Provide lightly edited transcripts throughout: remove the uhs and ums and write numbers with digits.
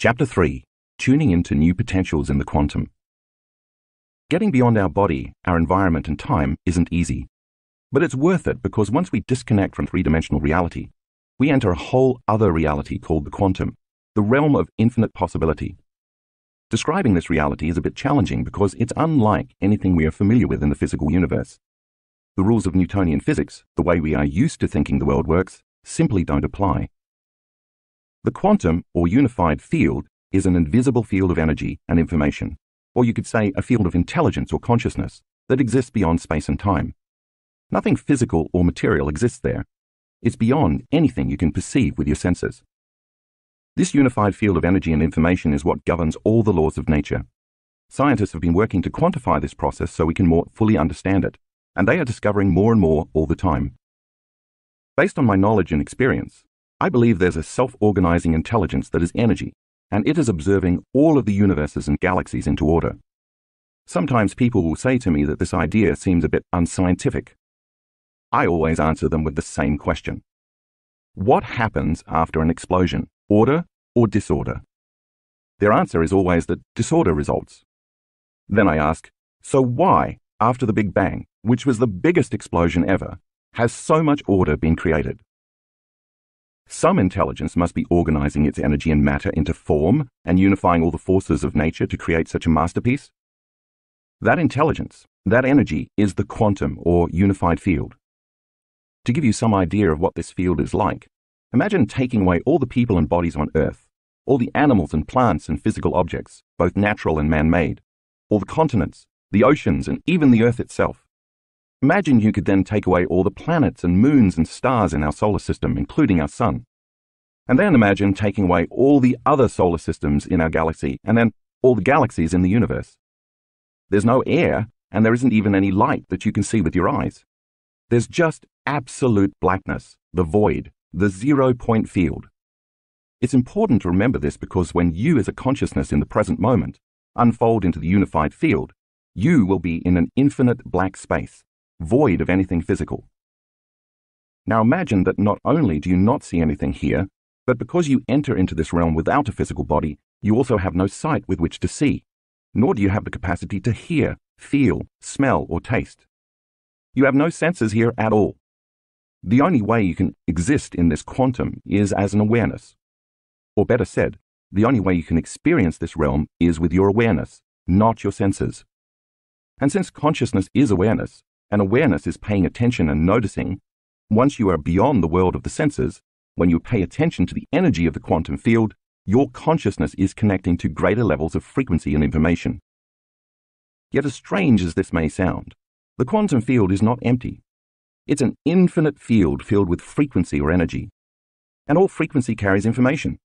Chapter 3. Tuning into new potentials in the quantum. Getting beyond our body, our environment and time isn't easy. But it's worth it because once we disconnect from three-dimensional reality, we enter a whole other reality called the quantum, the realm of infinite possibility. Describing this reality is a bit challenging because it's unlike anything we are familiar with in the physical universe. The rules of Newtonian physics, the way we are used to thinking the world works, simply don't apply. The quantum, or unified field, is an invisible field of energy and information, or you could say a field of intelligence or consciousness that exists beyond space and time. Nothing physical or material exists there. It's beyond anything you can perceive with your senses. This unified field of energy and information is what governs all the laws of nature. Scientists have been working to quantify this process so we can more fully understand it, and they are discovering more and more all the time. Based on my knowledge and experience, I believe there's a self-organizing intelligence that is energy, and it is observing all of the universes and galaxies into order. Sometimes people will say to me that this idea seems a bit unscientific. I always answer them with the same question. What happens after an explosion, order or disorder? Their answer is always that disorder results. Then I ask, so why, after the Big Bang, which was the biggest explosion ever, has so much order been created? Some intelligence must be organizing its energy and matter into form and unifying all the forces of nature to create such a masterpiece. That intelligence, that energy, is the quantum or unified field. To give you some idea of what this field is like, imagine taking away all the people and bodies on Earth, all the animals and plants and physical objects, both natural and man-made, all the continents, the oceans, and even the Earth itself. Imagine you could then take away all the planets and moons and stars in our solar system, including our sun. And then imagine taking away all the other solar systems in our galaxy, and then all the galaxies in the universe. There's no air, and there isn't even any light that you can see with your eyes. There's just absolute blackness, the void, the zero-point field. It's important to remember this because when you as a consciousness in the present moment unfold into the unified field, you will be in an infinite black space, void of anything physical. Now imagine that not only do you not see anything here, but because you enter into this realm without a physical body, you also have no sight with which to see, nor do you have the capacity to hear, feel, smell, or taste. You have no senses here at all. The only way you can exist in this quantum is as an awareness. Or better said, the only way you can experience this realm is with your awareness, not your senses. And since consciousness is awareness, and awareness is paying attention and noticing, once you are beyond the world of the senses, when you pay attention to the energy of the quantum field, your consciousness is connecting to greater levels of frequency and information. Yet as strange as this may sound, the quantum field is not empty. It's an infinite field filled with frequency or energy. And all frequency carries information.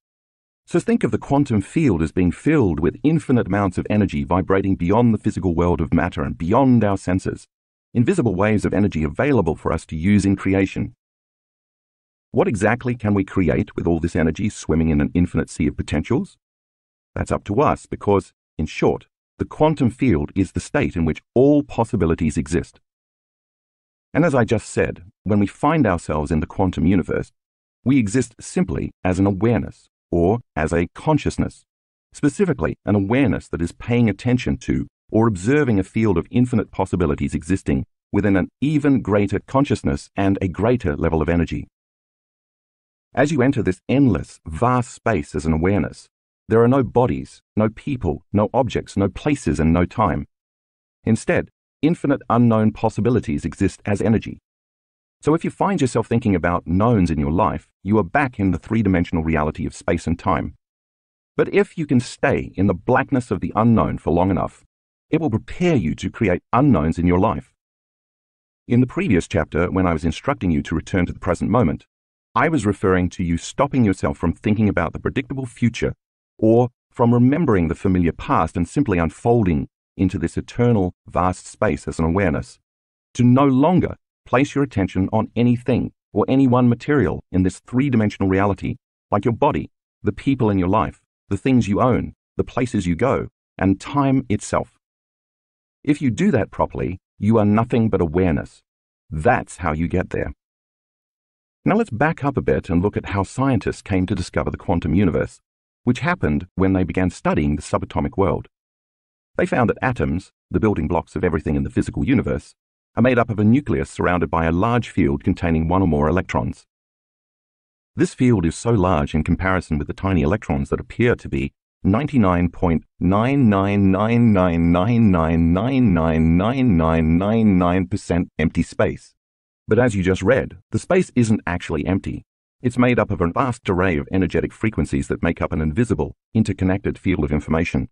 So think of the quantum field as being filled with infinite amounts of energy vibrating beyond the physical world of matter and beyond our senses. Invisible waves of energy available for us to use in creation. What exactly can we create with all this energy swimming in an infinite sea of potentials? That's up to us because, in short, the quantum field is the state in which all possibilities exist. And as I just said, when we find ourselves in the quantum universe, we exist simply as an awareness or as a consciousness, specifically an awareness that is paying attention to or observing a field of infinite possibilities existing within an even greater consciousness and a greater level of energy. As you enter this endless, vast space as an awareness, there are no bodies, no people, no objects, no places, and no time. Instead, infinite unknown possibilities exist as energy. So if you find yourself thinking about knowns in your life, you are back in the three-dimensional reality of space and time. But if you can stay in the blackness of the unknown for long enough, it will prepare you to create unknowns in your life. In the previous chapter, when I was instructing you to return to the present moment, I was referring to you stopping yourself from thinking about the predictable future or from remembering the familiar past and simply unfolding into this eternal, vast space as an awareness, to no longer place your attention on anything or any one material in this three-dimensional reality, like your body, the people in your life, the things you own, the places you go, and time itself. If you do that properly, you are nothing but awareness. That's how you get there. Now let's back up a bit and look at how scientists came to discover the quantum universe, which happened when they began studying the subatomic world. They found that atoms, the building blocks of everything in the physical universe, are made up of a nucleus surrounded by a large field containing one or more electrons. This field is so large in comparison with the tiny electrons that appear to be 99.9999999999% empty space. But as you just read, the space isn't actually empty. It's made up of a vast array of energetic frequencies that make up an invisible, interconnected field of information.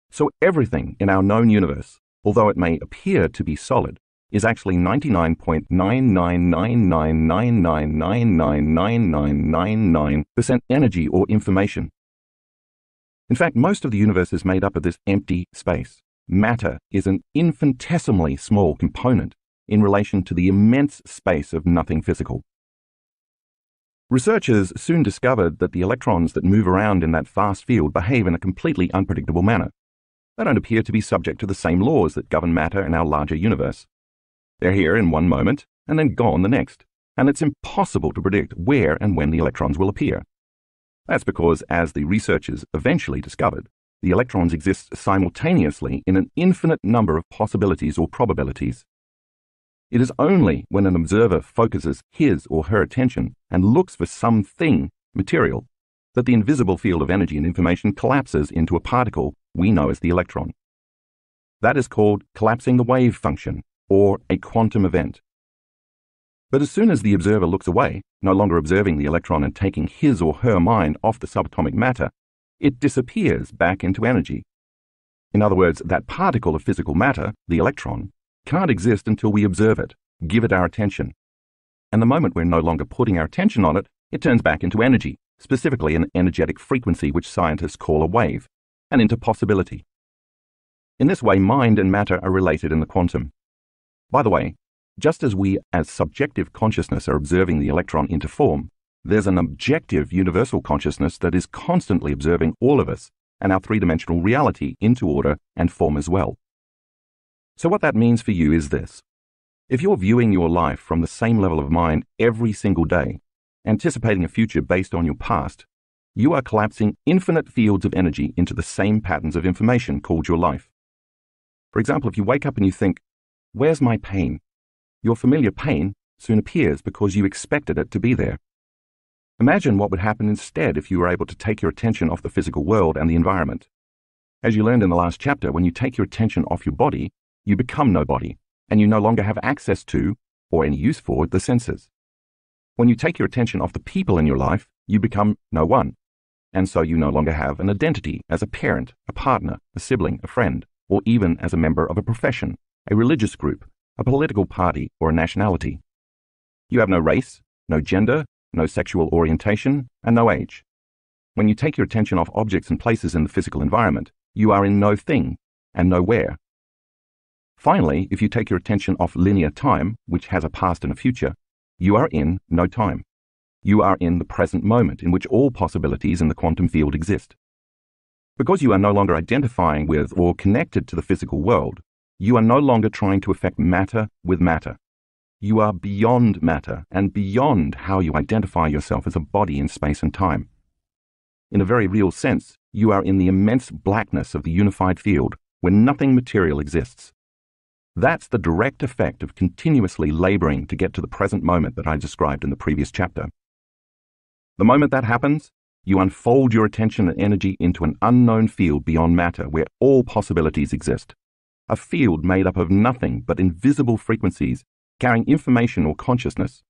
So everything in our known universe, although it may appear to be solid, is actually 99.9999999999% energy or information. In fact, most of the universe is made up of this empty space. Matter is an infinitesimally small component in relation to the immense space of nothing physical. Researchers soon discovered that the electrons that move around in that vast field behave in a completely unpredictable manner. They don't appear to be subject to the same laws that govern matter in our larger universe. They're here in one moment and then gone the next, and it's impossible to predict where and when the electrons will appear. That's because, as the researchers eventually discovered, the electrons exist simultaneously in an infinite number of possibilities or probabilities. It is only when an observer focuses his or her attention and looks for something material that the invisible field of energy and information collapses into a particle we know as the electron. That is called collapsing the wave function, or a quantum event. But as soon as the observer looks away, no longer observing the electron and taking his or her mind off the subatomic matter, it disappears back into energy. In other words, that particle of physical matter, the electron, can't exist until we observe it, give it our attention. And the moment we're no longer putting our attention on it, it turns back into energy, specifically an energetic frequency which scientists call a wave, and into possibility. In this way, mind and matter are related in the quantum. By the way, just as we as subjective consciousness are observing the electron into form, there's an objective universal consciousness that is constantly observing all of us and our three-dimensional reality into order and form as well. So what that means for you is this. If you're viewing your life from the same level of mind every single day, anticipating a future based on your past, you are collapsing infinite fields of energy into the same patterns of information called your life. For example, if you wake up and you think, "Where's my pain?" Your familiar pain soon appears because you expected it to be there. Imagine what would happen instead if you were able to take your attention off the physical world and the environment. As you learned in the last chapter, when you take your attention off your body, you become nobody, and you no longer have access to, or any use for, the senses. When you take your attention off the people in your life, you become no one, and so you no longer have an identity as a parent, a partner, a sibling, a friend, or even as a member of a profession, a religious group, a political party, or a nationality. You have no race, no gender, no sexual orientation, and no age. When you take your attention off objects and places in the physical environment, you are in no thing and nowhere. Finally, if you take your attention off linear time, which has a past and a future, you are in no time. You are in the present moment in which all possibilities in the quantum field exist. Because you are no longer identifying with or connected to the physical world, you are no longer trying to affect matter with matter. You are beyond matter and beyond how you identify yourself as a body in space and time. In a very real sense, you are in the immense blackness of the unified field where nothing material exists. That's the direct effect of continuously laboring to get to the present moment that I described in the previous chapter. The moment that happens, you unfold your attention and energy into an unknown field beyond matter where all possibilities exist. A field made up of nothing but invisible frequencies carrying information or consciousness.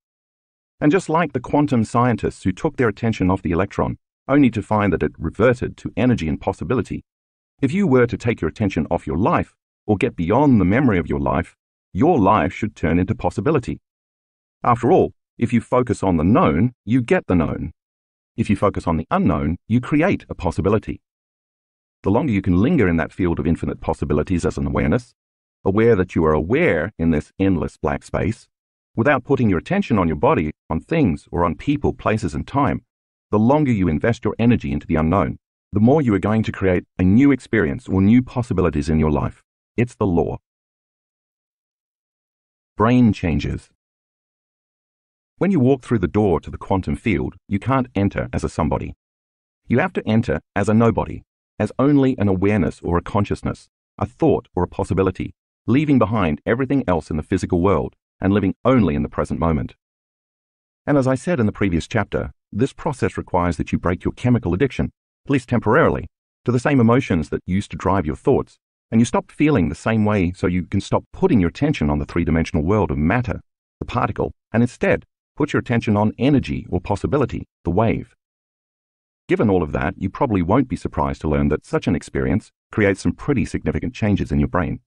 And just like the quantum scientists who took their attention off the electron only to find that it reverted to energy and possibility, if you were to take your attention off your life or get beyond the memory of your life should turn into possibility. After all, if you focus on the known, you get the known. If you focus on the unknown, you create a possibility. The longer you can linger in that field of infinite possibilities as an awareness, aware that you are aware in this endless black space, without putting your attention on your body, on things, or on people, places, and time, the longer you invest your energy into the unknown, the more you are going to create a new experience or new possibilities in your life. It's the law. Brain changes. When you walk through the door to the quantum field, you can't enter as a somebody. You have to enter as a nobody, as only an awareness or a consciousness, a thought or a possibility, leaving behind everything else in the physical world and living only in the present moment. And as I said in the previous chapter, this process requires that you break your chemical addiction, at least temporarily, to the same emotions that used to drive your thoughts, and you stop feeling the same way so you can stop putting your attention on the three-dimensional world of matter, the particle, and instead put your attention on energy or possibility, the wave. Given all of that, you probably won't be surprised to learn that such an experience creates some pretty significant changes in your brain.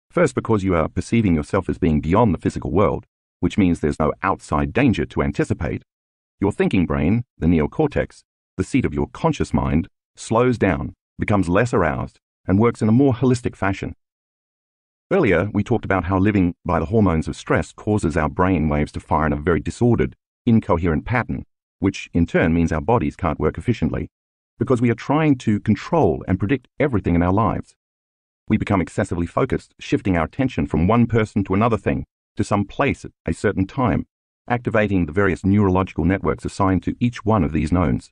First, because you are perceiving yourself as being beyond the physical world, which means there's no outside danger to anticipate, your thinking brain, the neocortex, the seat of your conscious mind, slows down, becomes less aroused, and works in a more holistic fashion. Earlier, we talked about how living by the hormones of stress causes our brain waves to fire in a very disordered, incoherent pattern, which in turn means our bodies can't work efficiently, because we are trying to control and predict everything in our lives. We become excessively focused, shifting our attention from one person to another thing, to some place at a certain time, activating the various neurological networks assigned to each one of these knowns.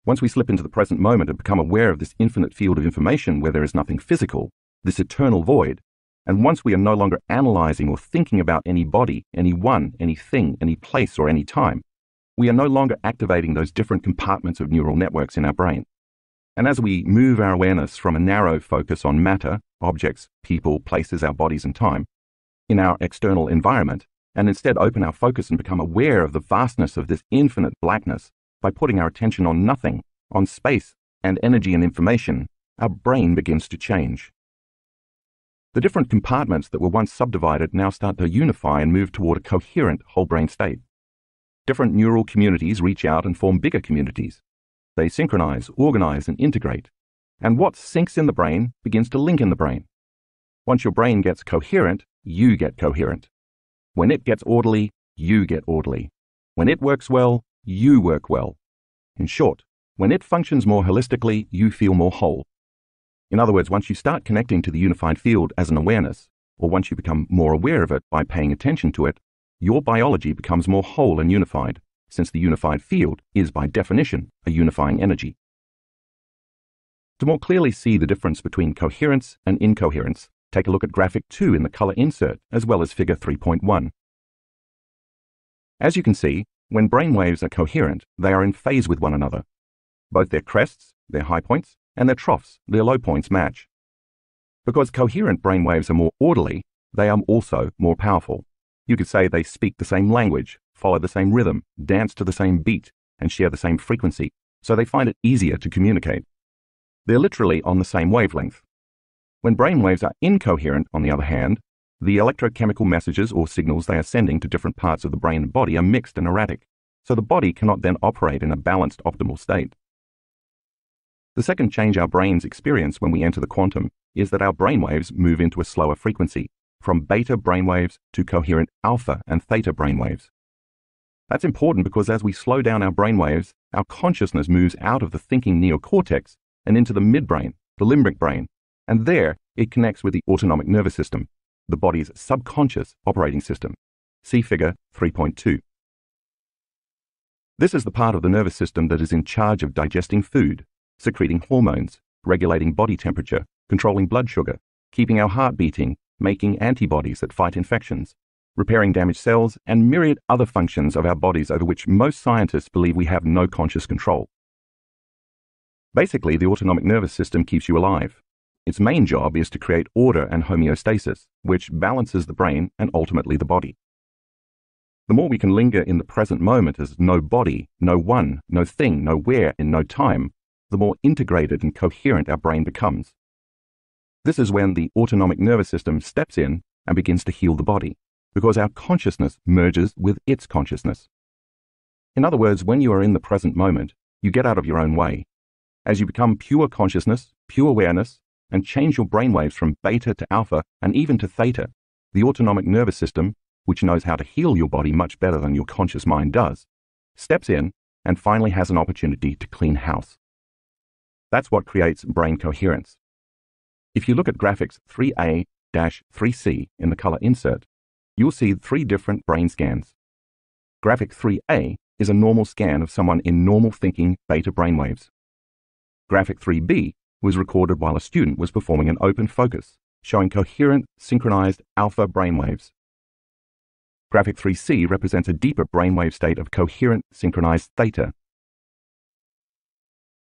Once we slip into the present moment and become aware of this infinite field of information where there is nothing physical, this eternal void, and once we are no longer analyzing or thinking about any body, any one, any thing, any place, or any time, we are no longer activating those different compartments of neural networks in our brain. And as we move our awareness from a narrow focus on matter, objects, people, places, our bodies, and time, in our external environment, and instead open our focus and become aware of the vastness of this infinite blackness by putting our attention on nothing, on space and energy and information, our brain begins to change. The different compartments that were once subdivided now start to unify and move toward a coherent whole brain state. Different neural communities reach out and form bigger communities. They synchronize, organize, and integrate. And what syncs in the brain begins to link in the brain. Once your brain gets coherent, you get coherent. When it gets orderly, you get orderly. When it works well, you work well. In short, when it functions more holistically, you feel more whole. In other words, once you start connecting to the unified field as an awareness, or once you become more aware of it by paying attention to it, your biology becomes more whole and unified, since the unified field is by definition a unifying energy. To more clearly see the difference between coherence and incoherence, take a look at graphic 2 in the color insert, as well as figure 3.1. As you can see, when brain waves are coherent, they are in phase with one another. Both their crests, their high points, and their troughs, their low points, match. Because coherent brain waves are more orderly, they are also more powerful. You could say they speak the same language, follow the same rhythm, dance to the same beat, and share the same frequency, so they find it easier to communicate. They're literally on the same wavelength. When brain waves are incoherent, on the other hand, the electrochemical messages or signals they are sending to different parts of the brain and body are mixed and erratic, so the body cannot then operate in a balanced optimal state. The second change our brains experience when we enter the quantum is that our brainwaves move into a slower frequency, from beta brainwaves to coherent alpha and theta brainwaves. That's important because as we slow down our brainwaves, our consciousness moves out of the thinking neocortex and into the midbrain, the limbic brain, and there it connects with the autonomic nervous system, the body's subconscious operating system. See figure 3.2. This is the part of the nervous system that is in charge of digesting food, secreting hormones, regulating body temperature, controlling blood sugar, keeping our heart beating, making antibodies that fight infections, repairing damaged cells, and myriad other functions of our bodies over which most scientists believe we have no conscious control. Basically, the autonomic nervous system keeps you alive. Its main job is to create order and homeostasis, which balances the brain and ultimately the body. The more we can linger in the present moment as no body, no one, no thing, no where, in no time, the more integrated and coherent our brain becomes. This is when the autonomic nervous system steps in and begins to heal the body, because our consciousness merges with its consciousness. In other words, when you are in the present moment, you get out of your own way. As you become pure consciousness, pure awareness, and change your brainwaves from beta to alpha and even to theta, the autonomic nervous system, which knows how to heal your body much better than your conscious mind does, steps in and finally has an opportunity to clean house. That's what creates brain coherence. If you look at graphics 3A-3C in the color insert, you'll see 3 different brain scans. Graphic 3A is a normal scan of someone in normal thinking beta brainwaves. Graphic 3B was recorded while a student was performing an open focus, showing coherent, synchronized alpha brainwaves. Graphic 3C represents a deeper brainwave state of coherent, synchronized theta.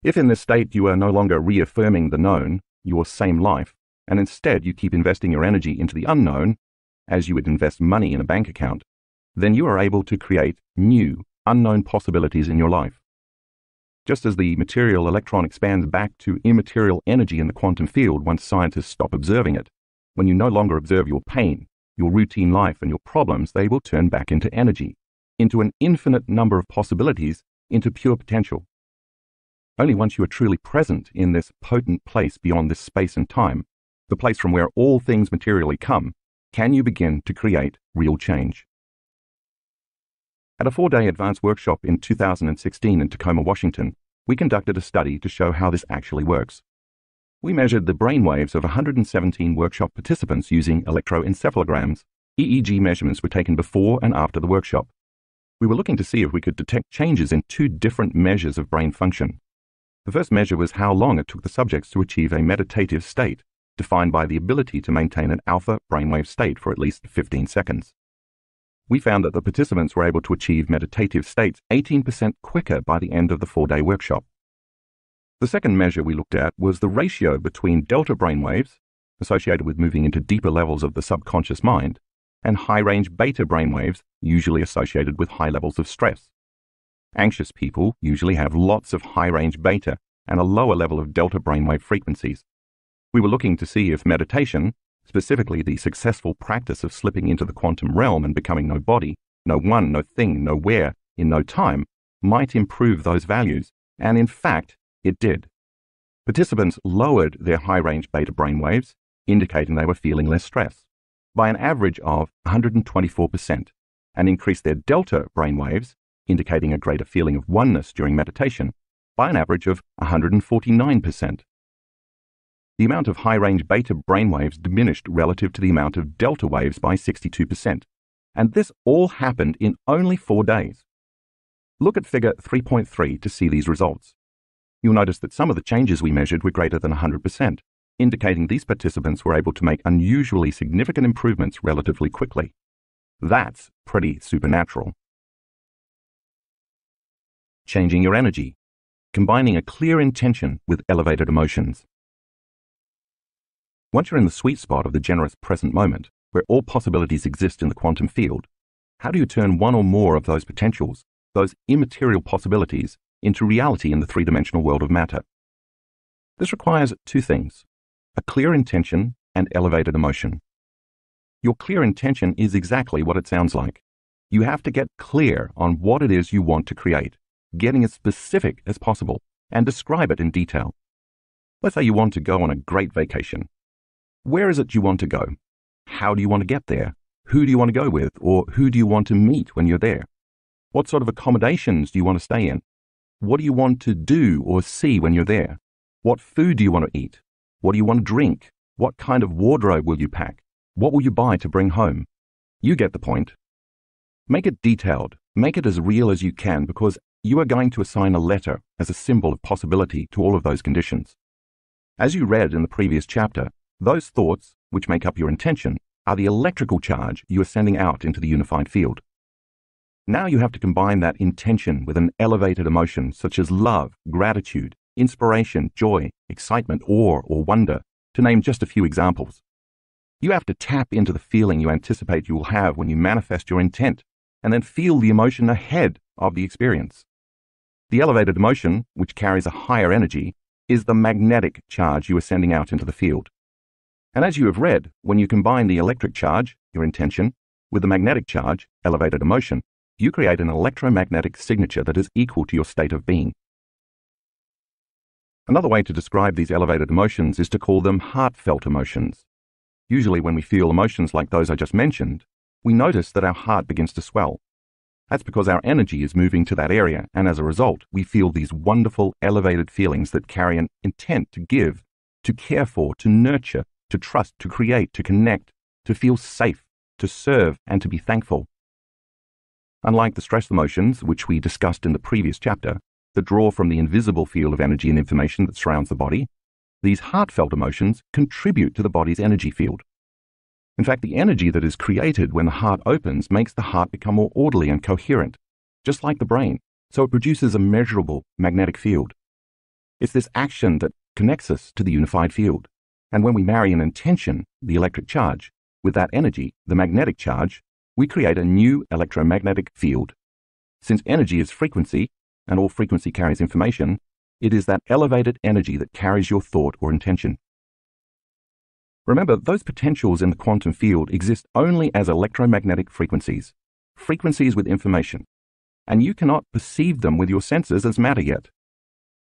If in this state you are no longer reaffirming the known, your same life, and instead you keep investing your energy into the unknown, as you would invest money in a bank account, then you are able to create new, unknown possibilities in your life. Just as the material electron expands back to immaterial energy in the quantum field once scientists stop observing it, when you no longer observe your pain, your routine life and your problems, they will turn back into energy, into an infinite number of possibilities, into pure potential. Only once you are truly present in this potent place beyond this space and time, the place from where all things materially come, can you begin to create real change. At a 4-day advanced workshop in 2016 in Tacoma, Washington, we conducted a study to show how this actually works. We measured the brainwaves of 117 workshop participants using electroencephalograms. EEG measurements were taken before and after the workshop. We were looking to see if we could detect changes in 2 different measures of brain function. The first measure was how long it took the subjects to achieve a meditative state, defined by the ability to maintain an alpha brainwave state for at least 15 seconds. We found that the participants were able to achieve meditative states 18% quicker by the end of the 4-day workshop. The second measure we looked at was the ratio between delta brainwaves, associated with moving into deeper levels of the subconscious mind, and high-range beta brainwaves, usually associated with high levels of stress. Anxious people usually have lots of high-range beta and a lower level of delta brainwave frequencies. We were looking to see if meditation, specifically the successful practice of slipping into the quantum realm and becoming no body, no one, no thing, no where, in no time, might improve those values, and in fact, it did. Participants lowered their high-range beta brainwaves, indicating they were feeling less stress, by an average of 124%, and increased their delta brainwaves, indicating a greater feeling of oneness during meditation, by an average of 149%. The amount of high-range beta brainwaves diminished relative to the amount of delta waves by 62%, and this all happened in only 4 days. Look at figure 3.3 to see these results. You'll notice that some of the changes we measured were greater than 100%, indicating these participants were able to make unusually significant improvements relatively quickly. That's pretty supernatural. Changing your energy, combining a clear intention with elevated emotions. Once you're in the sweet spot of the generous present moment, where all possibilities exist in the quantum field, how do you turn one or more of those potentials, those immaterial possibilities, into reality in the 3-dimensional world of matter? This requires 2 things: a clear intention and elevated emotion. Your clear intention is exactly what it sounds like. You have to get clear on what it is you want to create, getting as specific as possible, and describe it in detail. Let's say you want to go on a great vacation. Where is it you want to go? How do you want to get there? Who do you want to go with, or who do you want to meet when you're there? What sort of accommodations do you want to stay in? What do you want to do or see when you're there? What food do you want to eat? What do you want to drink? What kind of wardrobe will you pack? What will you buy to bring home? You get the point. Make it detailed. Make it as real as you can, because you are going to assign a letter as a symbol of possibility to all of those conditions. As you read in the previous chapter, those thoughts, which make up your intention, are the electrical charge you are sending out into the unified field. Now you have to combine that intention with an elevated emotion such as love, gratitude, inspiration, joy, excitement, awe, or wonder, to name just a few examples. You have to tap into the feeling you anticipate you will have when you manifest your intent, and then feel the emotion ahead of the experience. The elevated emotion, which carries a higher energy, is the magnetic charge you are sending out into the field. And as you have read, when you combine the electric charge, your intention, with the magnetic charge, elevated emotion, you create an electromagnetic signature that is equal to your state of being. Another way to describe these elevated emotions is to call them heartfelt emotions. Usually when we feel emotions like those I just mentioned, we notice that our heart begins to swell. That's because our energy is moving to that area, and as a result, we feel these wonderful, elevated feelings that carry an intent to give, to care for, to nurture, to trust, to create, to connect, to feel safe, to serve, and to be thankful. Unlike the stress emotions, which we discussed in the previous chapter, that draw from the invisible field of energy and information that surrounds the body, these heartfelt emotions contribute to the body's energy field. In fact, the energy that is created when the heart opens makes the heart become more orderly and coherent, just like the brain, so it produces a measurable magnetic field. It's this action that connects us to the unified field. And when we marry an intention, the electric charge, with that energy, the magnetic charge, we create a new electromagnetic field. Since energy is frequency, and all frequency carries information, it is that elevated energy that carries your thought or intention. Remember, those potentials in the quantum field exist only as electromagnetic frequencies, frequencies with information, and you cannot perceive them with your senses as matter yet.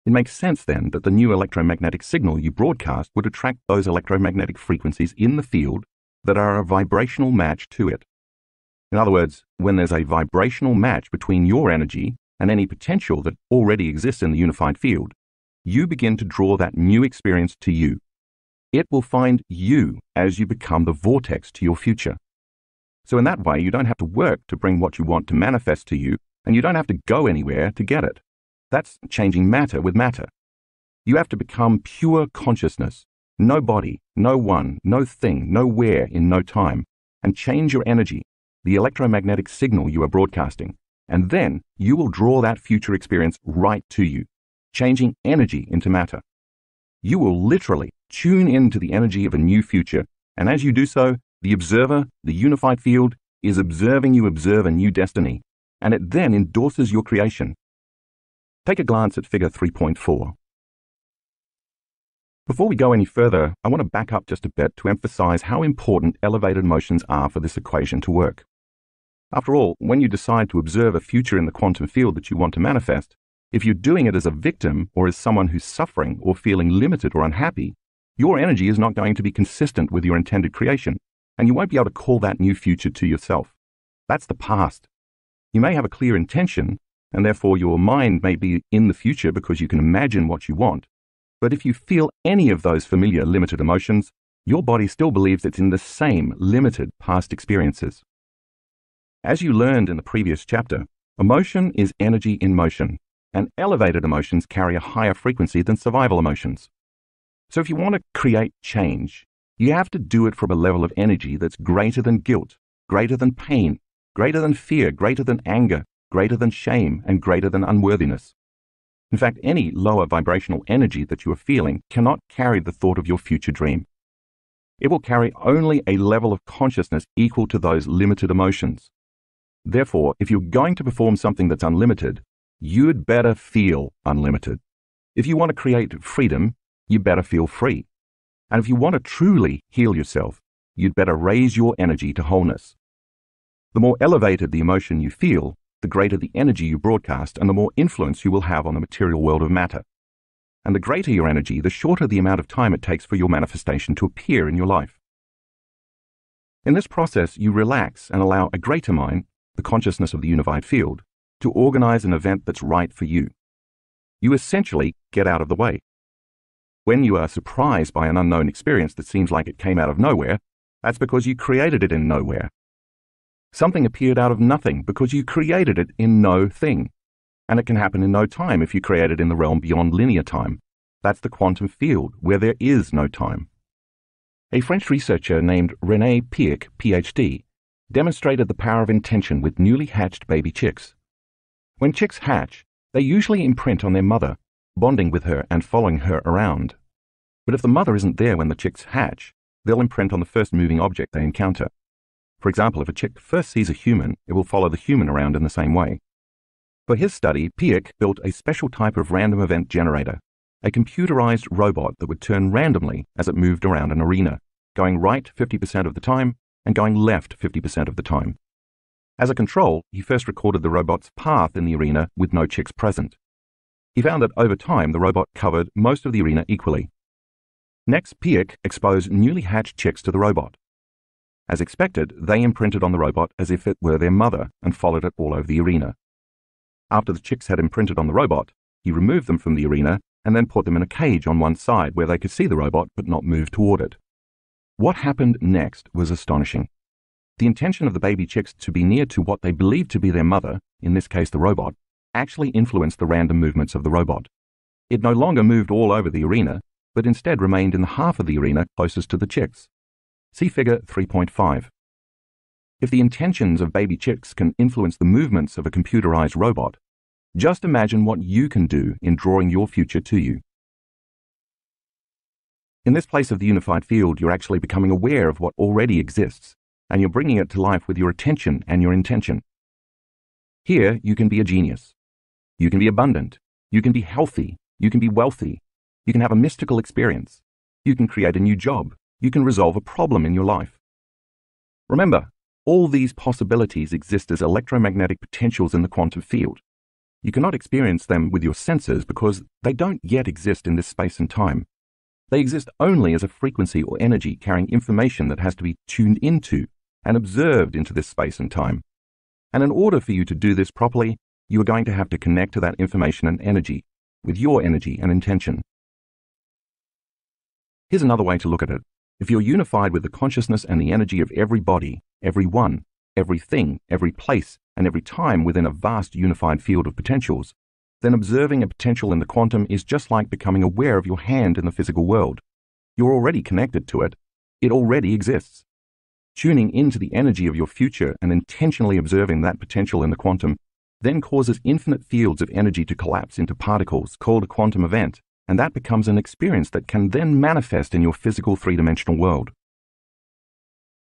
It makes sense then that the new electromagnetic signal you broadcast would attract those electromagnetic frequencies in the field that are a vibrational match to it. In other words, when there's a vibrational match between your energy and any potential that already exists in the unified field, you begin to draw that new experience to you. It will find you as you become the vortex to your future. So in that way, you don't have to work to bring what you want to manifest to you, and you don't have to go anywhere to get it. That's changing matter with matter. You have to become pure consciousness, no body, no one, no thing, nowhere in no time, and change your energy, the electromagnetic signal you are broadcasting, and then you will draw that future experience right to you, changing energy into matter. You will literally tune into the energy of a new future, and as you do so, the observer, the unified field, is observing you observe a new destiny, and it then endorses your creation. Take a glance at figure 3.4. Before we go any further, I want to back up just a bit to emphasize how important elevated emotions are for this equation to work. After all, when you decide to observe a future in the quantum field that you want to manifest, if you're doing it as a victim or as someone who's suffering or feeling limited or unhappy, your energy is not going to be consistent with your intended creation, and you won't be able to call that new future to yourself. That's the past. You may have a clear intention, and therefore your mind may be in the future because you can imagine what you want. But if you feel any of those familiar limited emotions, your body still believes it's in the same limited past experiences. As you learned in the previous chapter, emotion is energy in motion, and elevated emotions carry a higher frequency than survival emotions. So if you want to create change, you have to do it from a level of energy that's greater than guilt, greater than pain, greater than fear, greater than anger, greater than shame, and greater than unworthiness. In fact, any lower vibrational energy that you are feeling cannot carry the thought of your future dream. It will carry only a level of consciousness equal to those limited emotions. Therefore, if you're going to perform something that's unlimited, you'd better feel unlimited. If you want to create freedom, you better feel free. And if you want to truly heal yourself, you'd better raise your energy to wholeness. The more elevated the emotion you feel, the greater the energy you broadcast and the more influence you will have on the material world of matter. And the greater your energy, the shorter the amount of time it takes for your manifestation to appear in your life. In this process, you relax and allow a greater mind, the consciousness of the unified field, to organize an event that's right for you. You essentially get out of the way. When you are surprised by an unknown experience that seems like it came out of nowhere, that's because you created it in nowhere. Something appeared out of nothing because you created it in no thing. And it can happen in no time if you create it in the realm beyond linear time. That's the quantum field, where there is no time. A French researcher named René Piech, PhD, demonstrated the power of intention with newly hatched baby chicks. When chicks hatch, they usually imprint on their mother, bonding with her and following her around. But if the mother isn't there when the chicks hatch, they'll imprint on the first moving object they encounter. For example, if a chick first sees a human, it will follow the human around in the same way. For his study, Piech built a special type of random event generator, a computerized robot that would turn randomly as it moved around an arena, going right 50% of the time and going left 50% of the time. As a control, he first recorded the robot's path in the arena with no chicks present. He found that over time the robot covered most of the arena equally. Next, Piech exposed newly hatched chicks to the robot. As expected, they imprinted on the robot as if it were their mother and followed it all over the arena. After the chicks had imprinted on the robot, he removed them from the arena and then put them in a cage on one side where they could see the robot but not move toward it. What happened next was astonishing. The intention of the baby chicks to be near to what they believe to be their mother, in this case the robot, actually influenced the random movements of the robot. It no longer moved all over the arena, but instead remained in the half of the arena closest to the chicks. See figure 3.5. If the intentions of baby chicks can influence the movements of a computerized robot, just imagine what you can do in drawing your future to you. In this place of the unified field, you're actually becoming aware of what already exists, and you're bringing it to life with your attention and your intention. Here, you can be a genius. You can be abundant. You can be healthy. You can be wealthy. You can have a mystical experience. You can create a new job. You can resolve a problem in your life. Remember, all these possibilities exist as electromagnetic potentials in the quantum field. You cannot experience them with your senses because they don't yet exist in this space and time. They exist only as a frequency or energy carrying information that has to be tuned into and observed into this space and time. And in order for you to do this properly, you are going to have to connect to that information and energy with your energy and intention. Here's another way to look at it. If you're unified with the consciousness and the energy of every body, every one, everything, every place, and every time within a vast unified field of potentials, then observing a potential in the quantum is just like becoming aware of your hand in the physical world. You're already connected to it. It already exists. Tuning into the energy of your future and intentionally observing that potential in the quantum then causes infinite fields of energy to collapse into particles called a quantum event, and that becomes an experience that can then manifest in your physical three-dimensional world.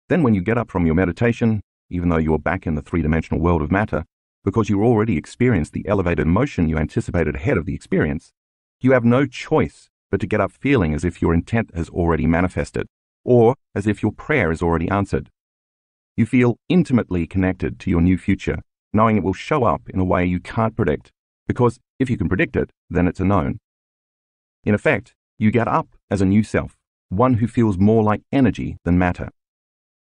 Then when you get up from your meditation, even though you're back in the three-dimensional world of matter, because you already experienced the elevated emotion you anticipated ahead of the experience, you have no choice but to get up feeling as if your intent has already manifested, or as if your prayer is already answered. You feel intimately connected to your new future, knowing it will show up in a way you can't predict, because if you can predict it, then it's a known. In effect, you get up as a new self, one who feels more like energy than matter.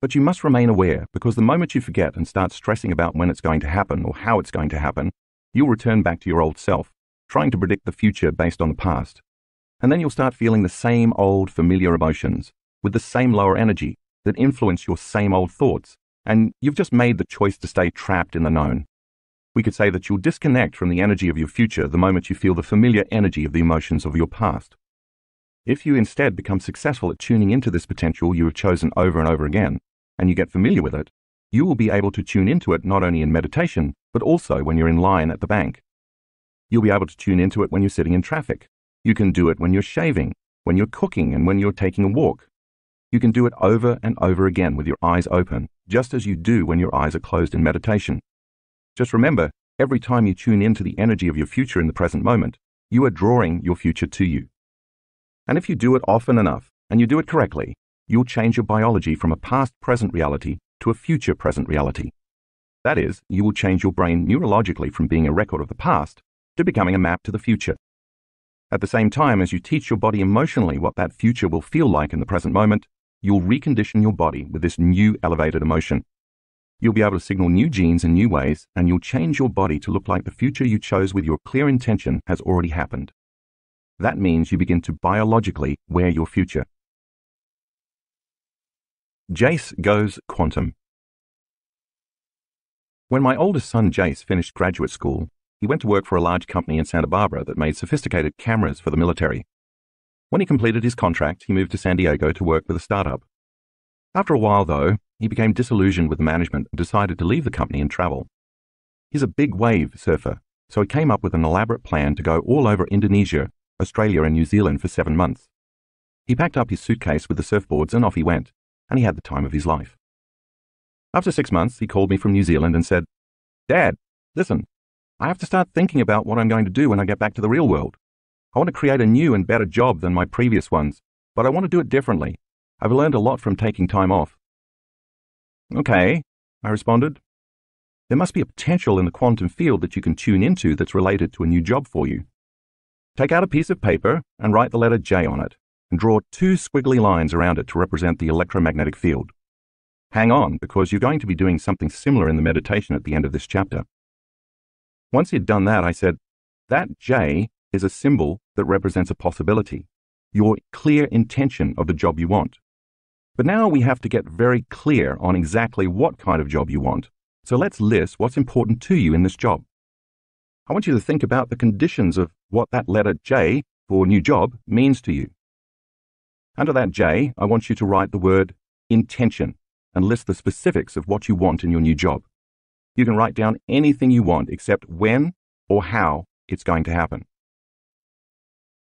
But you must remain aware, because the moment you forget and start stressing about when it's going to happen or how it's going to happen, you'll return back to your old self, trying to predict the future based on the past. And then you'll start feeling the same old familiar emotions, with the same lower energy that influence your same old thoughts, and you've just made the choice to stay trapped in the known. We could say that you'll disconnect from the energy of your future the moment you feel the familiar energy of the emotions of your past. If you instead become successful at tuning into this potential you have chosen over and over again, and you get familiar with it, you will be able to tune into it not only in meditation, but also when you're in line at the bank. You'll be able to tune into it when you're sitting in traffic. You can do it when you're shaving, when you're cooking, and when you're taking a walk. You can do it over and over again with your eyes open, just as you do when your eyes are closed in meditation. Just remember, every time you tune into the energy of your future in the present moment, you are drawing your future to you. And if you do it often enough, and you do it correctly, you'll change your biology from a past-present reality to a future-present reality. That is, you will change your brain neurologically from being a record of the past to becoming a map to the future. At the same time as you teach your body emotionally what that future will feel like in the present moment, you'll recondition your body with this new elevated emotion. You'll be able to signal new genes in new ways, and you'll change your body to look like the future you chose with your clear intention has already happened. That means you begin to biologically wear your future. Jace goes quantum. When my oldest son Jace finished graduate school, he went to work for a large company in Santa Barbara that made sophisticated cameras for the military. When he completed his contract, he moved to San Diego to work with a startup. After a while, though, he became disillusioned with the management and decided to leave the company and travel. He's a big wave surfer, so he came up with an elaborate plan to go all over Indonesia, Australia, and New Zealand for 7 months. He packed up his suitcase with the surfboards and off he went, and he had the time of his life. After 6 months, he called me from New Zealand and said, "Dad, listen, I have to start thinking about what I'm going to do when I get back to the real world. I want to create a new and better job than my previous ones, but I want to do it differently. I've learned a lot from taking time off." "Okay," I responded. "There must be a potential in the quantum field that you can tune into that's related to a new job for you. Take out a piece of paper and write the letter J on it, and draw 2 squiggly lines around it to represent the electromagnetic field. Hang on, because you're going to be doing something similar in the meditation at the end of this chapter." Once he'd done that, I said, "That J is a symbol that represents a possibility, your clear intention of the job you want. But now we have to get very clear on exactly what kind of job you want. So let's list what's important to you in this job. I want you to think about the conditions of what that letter J for new job means to you. Under that J, I want you to write the word intention and list the specifics of what you want in your new job. You can write down anything you want except when or how it's going to happen.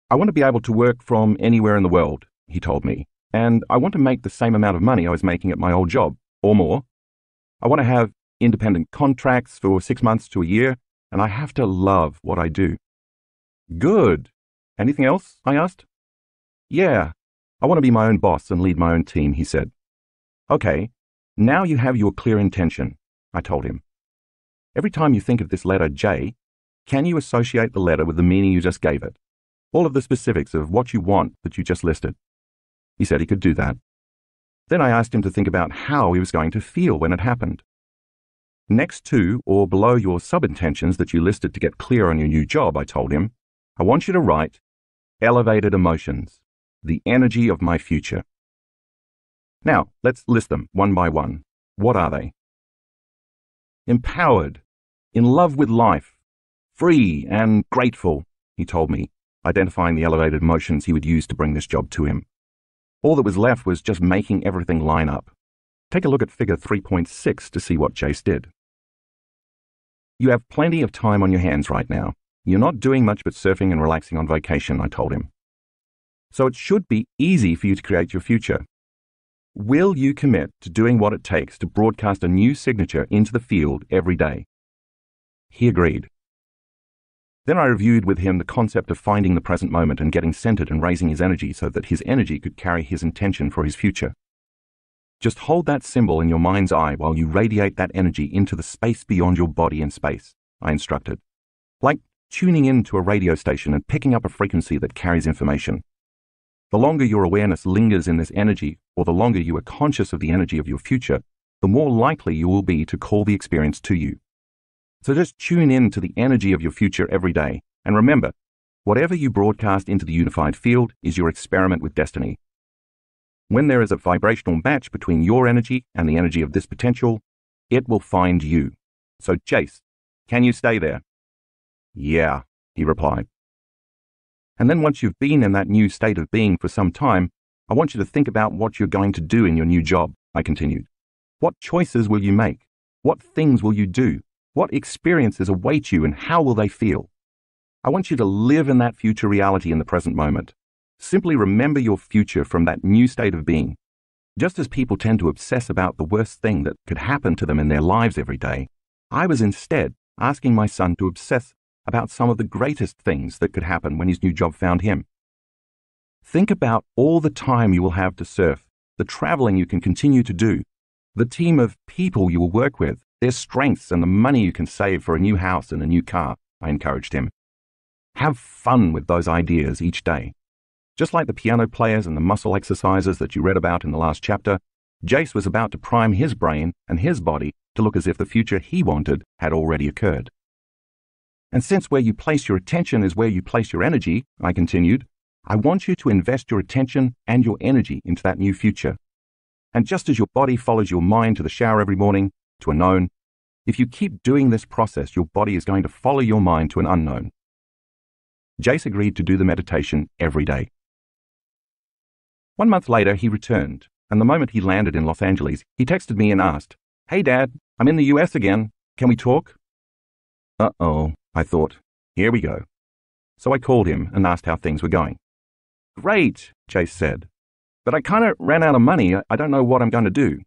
I want to be able to work from anywhere in the world, he told me, and I want to make the same amount of money I was making at my old job, or more. I want to have independent contracts for 6 months to a year, and I have to love what I do. Good. Anything else? I asked. Yeah, I want to be my own boss and lead my own team, he said. Okay, now you have your clear intention, I told him. Every time you think of this letter J, can you associate the letter with the meaning you just gave it? All of the specifics of what you want that you just listed. He said he could do that. Then I asked him to think about how he was going to feel when it happened. Next to or below your sub-intentions that you listed to get clear on your new job, I told him, I want you to write elevated emotions, the energy of my future. Now, let's list them one by one. What are they? Empowered, in love with life, free and grateful, he told me, identifying the elevated emotions he would use to bring this job to him. All that was left was just making everything line up. Take a look at figure 3.6 to see what Jace did. You have plenty of time on your hands right now. You're not doing much but surfing and relaxing on vacation, I told him. So it should be easy for you to create your future. Will you commit to doing what it takes to broadcast a new signature into the field every day? He agreed. Then I reviewed with him the concept of finding the present moment and getting centered and raising his energy so that his energy could carry his intention for his future. Just hold that symbol in your mind's eye while you radiate that energy into the space beyond your body and space, I instructed. Like tuning in to a radio station and picking up a frequency that carries information. The longer your awareness lingers in this energy, or the longer you are conscious of the energy of your future, the more likely you will be to call the experience to you. So just tune in to the energy of your future every day, and remember, whatever you broadcast into the unified field is your experiment with destiny. When there is a vibrational match between your energy and the energy of this potential, it will find you. So Jace, can you stay there? Yeah, he replied. And then once you've been in that new state of being for some time, I want you to think about what you're going to do in your new job, I continued. What choices will you make? What things will you do? What experiences await you and how will they feel? I want you to live in that future reality in the present moment. Simply remember your future from that new state of being. Just as people tend to obsess about the worst thing that could happen to them in their lives every day, I was instead asking my son to obsess about some of the greatest things that could happen when his new job found him. Think about all the time you will have to surf, the traveling you can continue to do, the team of people you will work with, their strengths and the money you can save for a new house and a new car, I encouraged him. Have fun with those ideas each day. Just like the piano players and the muscle exercises that you read about in the last chapter, Jace was about to prime his brain and his body to look as if the future he wanted had already occurred. And since where you place your attention is where you place your energy, I continued, I want you to invest your attention and your energy into that new future. And just as your body follows your mind to the shower every morning, to a known, if you keep doing this process, your body is going to follow your mind to an unknown. Jace agreed to do the meditation every day. 1 month later, he returned, and the moment he landed in Los Angeles, he texted me and asked, "Hey Dad, I'm in the US again. Can we talk?" Uh-oh, I thought. Here we go. So I called him and asked how things were going. "Great," Jace said, "but I kind of ran out of money. I don't know what I'm going to do."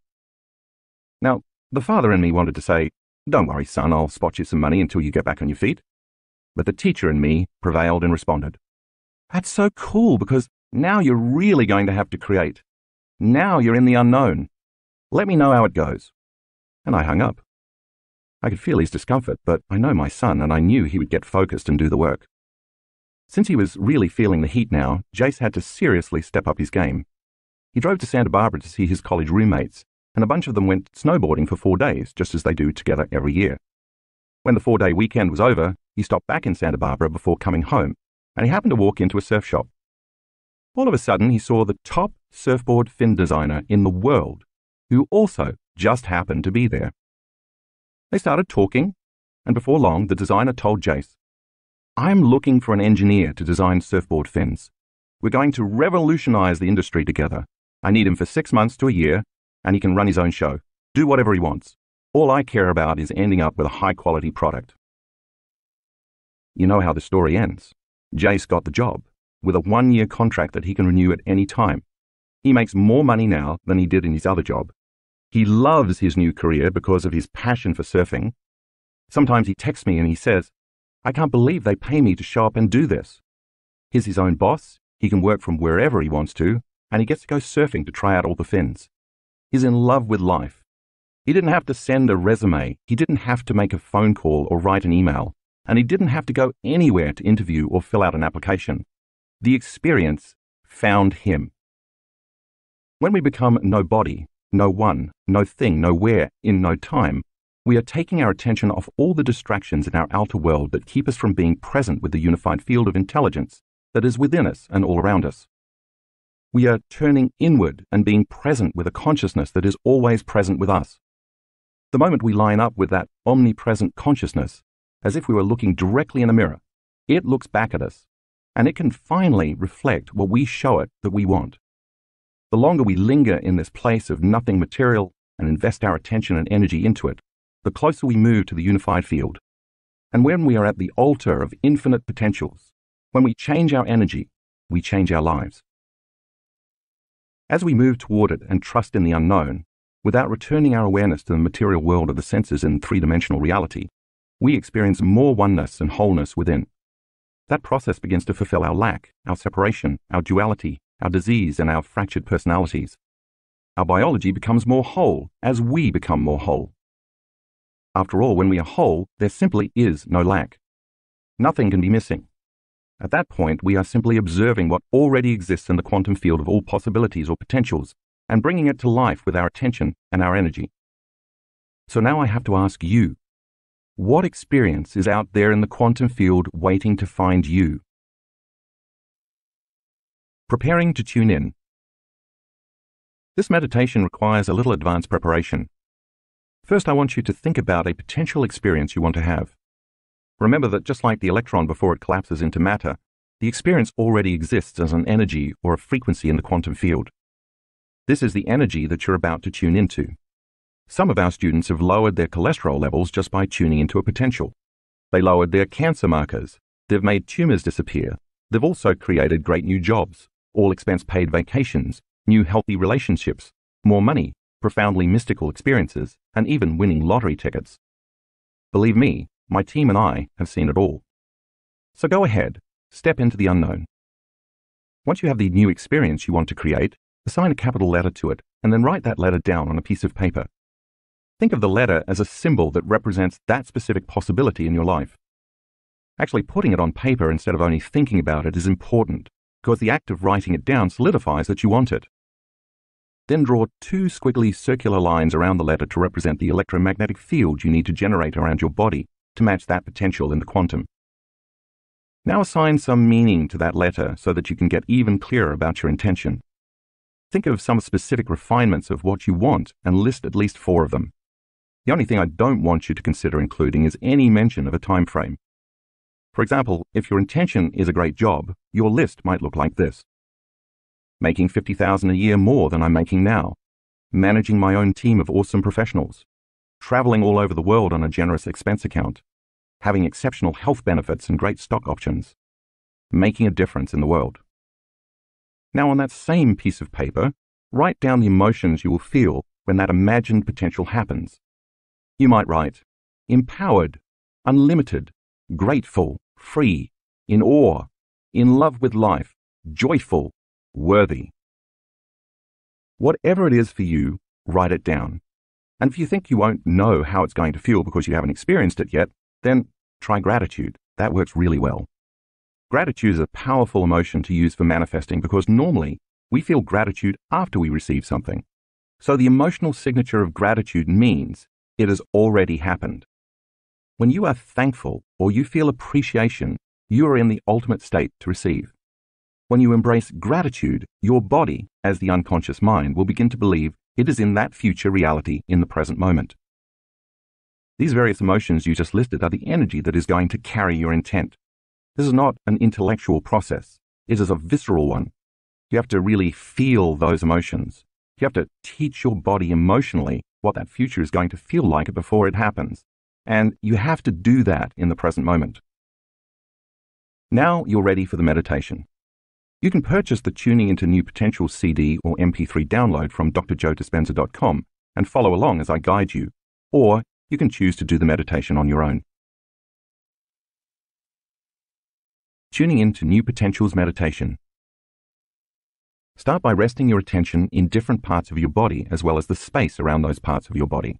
Now, the father in me wanted to say, "Don't worry, son, I'll spot you some money until you get back on your feet." But the teacher in me prevailed and responded, "That's so cool because now you're really going to have to create. Now you're in the unknown. Let me know how it goes." And I hung up. I could feel his discomfort, but I know my son and I knew he would get focused and do the work. Since he was really feeling the heat now, Jace had to seriously step up his game. He drove to Santa Barbara to see his college roommates, and a bunch of them went snowboarding for 4 days, just as they do together every year. When the 4-day weekend was over, he stopped back in Santa Barbara before coming home, and he happened to walk into a surf shop. All of a sudden, he saw the top surfboard fin designer in the world who also just happened to be there. They started talking, and before long the designer told Jace, "I'm looking for an engineer to design surfboard fins. We're going to revolutionize the industry together. I need him for 6 months to a year, and he can run his own show. Do whatever he wants. All I care about is ending up with a high-quality product." You know how the story ends. Jace got the job, with a 1-year contract that he can renew at any time. He makes more money now than he did in his other job. He loves his new career because of his passion for surfing. Sometimes he texts me and he says, "I can't believe they pay me to show up and do this." He's his own boss, he can work from wherever he wants to, and he gets to go surfing to try out all the fins. He's in love with life. He didn't have to send a resume, he didn't have to make a phone call or write an email, and he didn't have to go anywhere to interview or fill out an application. The experience found him. When we become nobody, no one, no thing, nowhere, in no time, we are taking our attention off all the distractions in our outer world that keep us from being present with the unified field of intelligence that is within us and all around us. We are turning inward and being present with a consciousness that is always present with us. The moment we line up with that omnipresent consciousness, as if we were looking directly in a mirror, it looks back at us, and it can finally reflect what we show it that we want. The longer we linger in this place of nothing material and invest our attention and energy into it, the closer we move to the unified field. And when we are at the altar of infinite potentials, when we change our energy, we change our lives. As we move toward it and trust in the unknown, without returning our awareness to the material world of the senses in three-dimensional reality, we experience more oneness and wholeness within. That process begins to fulfill our lack, our separation, our duality, our disease, and our fractured personalities. Our biology becomes more whole as we become more whole. After all, when we are whole, there simply is no lack. Nothing can be missing. At that point, we are simply observing what already exists in the quantum field of all possibilities or potentials and bringing it to life with our attention and our energy. So now I have to ask you, what experience is out there in the quantum field waiting to find you? Preparing to tune in. This meditation requires a little advanced preparation. First, I want you to think about a potential experience you want to have. Remember that just like the electron before it collapses into matter, the experience already exists as an energy or a frequency in the quantum field. This is the energy that you're about to tune into. Some of our students have lowered their cholesterol levels just by tuning into a potential. They lowered their cancer markers. They've made tumors disappear. They've also created great new jobs, all-expense-paid vacations, new healthy relationships, more money, profoundly mystical experiences, and even winning lottery tickets. Believe me, my team and I have seen it all. So go ahead, step into the unknown. Once you have the new experience you want to create, assign a capital letter to it, and then write that letter down on a piece of paper. Think of the letter as a symbol that represents that specific possibility in your life. Actually, putting it on paper instead of only thinking about it is important, because the act of writing it down solidifies that you want it. Then draw 2 squiggly circular lines around the letter to represent the electromagnetic field you need to generate around your body to match that potential in the quantum. Now assign some meaning to that letter so that you can get even clearer about your intention. Think of some specific refinements of what you want and list at least 4 of them. The only thing I don't want you to consider including is any mention of a time frame. For example, if your intention is a great job, your list might look like this. Making $50,000 a year more than I'm making now. Managing my own team of awesome professionals. Traveling all over the world on a generous expense account. Having exceptional health benefits and great stock options. Making a difference in the world. Now on that same piece of paper, write down the emotions you will feel when that imagined potential happens. You might write, empowered, unlimited, grateful, free, in awe, in love with life, joyful, worthy. Whatever it is for you, write it down. And if you think you won't know how it's going to feel because you haven't experienced it yet, then try gratitude. That works really well. Gratitude is a powerful emotion to use for manifesting because normally we feel gratitude after we receive something. So the emotional signature of gratitude means it has already happened. When you are thankful or you feel appreciation, you are in the ultimate state to receive. When you embrace gratitude, your body, as the unconscious mind, will begin to believe it is in that future reality in the present moment. These various emotions you just listed are the energy that is going to carry your intent. This is not an intellectual process. It is a visceral one. You have to really feel those emotions. You have to teach your body emotionally what that future is going to feel like before it happens. And you have to do that in the present moment. Now you're ready for the meditation. You can purchase the Tuning into New Potential CD or MP3 download from drjoedispenza.com and follow along as I guide you, or you can choose to do the meditation on your own. Tuning into New Potentials meditation. Start by resting your attention in different parts of your body as well as the space around those parts of your body.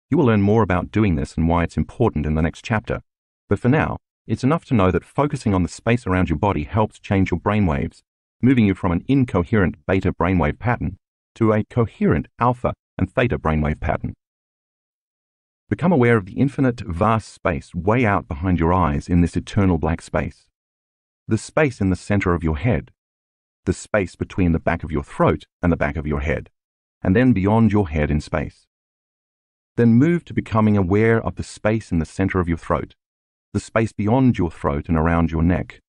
You will learn more about doing this and why it's important in the next chapter, but for now, it's enough to know that focusing on the space around your body helps change your brainwaves, moving you from an incoherent beta brainwave pattern to a coherent alpha and theta brainwave pattern. Become aware of the infinite, vast space way out behind your eyes in this eternal black space. The space in the center of your head, the space between the back of your throat and the back of your head, and then beyond your head in space. Then move to becoming aware of the space in the center of your throat, the space beyond your throat and around your neck,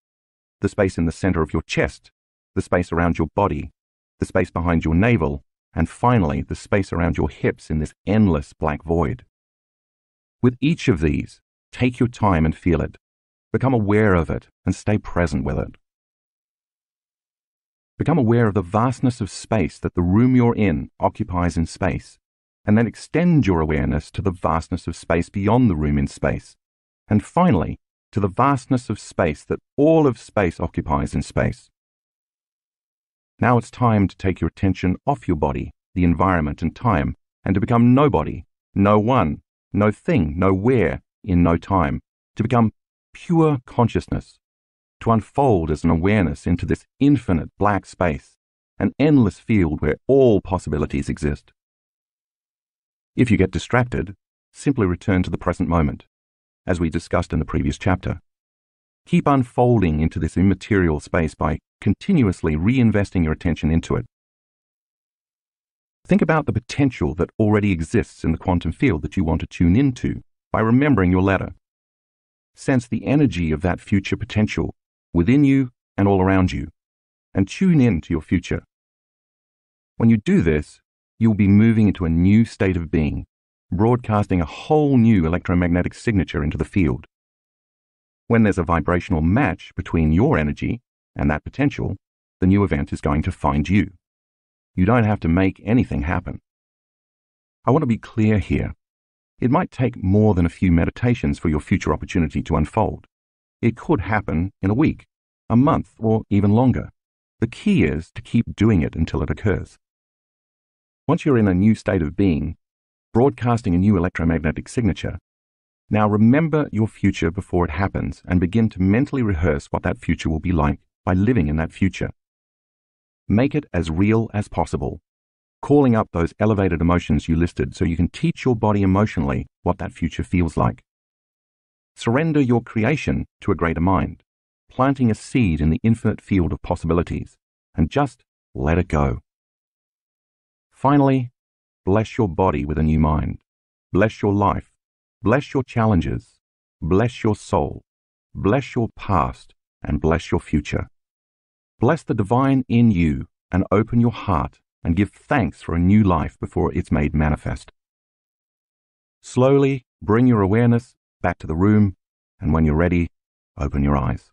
the space in the center of your chest, the space around your body, the space behind your navel, and finally the space around your hips in this endless black void. With each of these, take your time and feel it. Become aware of it and stay present with it. Become aware of the vastness of space that the room you're in occupies in space, and then extend your awareness to the vastness of space beyond the room in space, and finally, to the vastness of space that all of space occupies in space. Now it's time to take your attention off your body, the environment and time, and to become nobody, no one, no thing, nowhere, in no time, to become pure consciousness, to unfold as an awareness into this infinite black space, an endless field where all possibilities exist. If you get distracted, simply return to the present moment, as we discussed in the previous chapter. Keep unfolding into this immaterial space by continuously reinvesting your attention into it. Think about the potential that already exists in the quantum field that you want to tune into by remembering your letter. Sense the energy of that future potential within you and all around you, and tune in to your future. When you do this, you'll be moving into a new state of being, broadcasting a whole new electromagnetic signature into the field. When there's a vibrational match between your energy and that potential, the new event is going to find you. You don't have to make anything happen. I want to be clear here. It might take more than a few meditations for your future opportunity to unfold. It could happen in a week, a month, or even longer. The key is to keep doing it until it occurs. Once you're in a new state of being, broadcasting a new electromagnetic signature, now remember your future before it happens and begin to mentally rehearse what that future will be like by living in that future. Make it as real as possible, calling up those elevated emotions you listed so you can teach your body emotionally what that future feels like. Surrender your creation to a greater mind, planting a seed in the infinite field of possibilities, and just let it go. Finally, bless your body with a new mind. Bless your life. Bless your challenges. Bless your soul. Bless your past, and bless your future. Bless the divine in you and open your heart and give thanks for a new life before it's made manifest. Slowly bring your awareness back to the room, and when you're ready, open your eyes.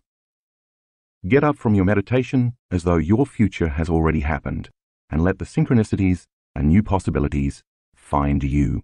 Get up from your meditation as though your future has already happened, and let the synchronicities and new possibilities find you.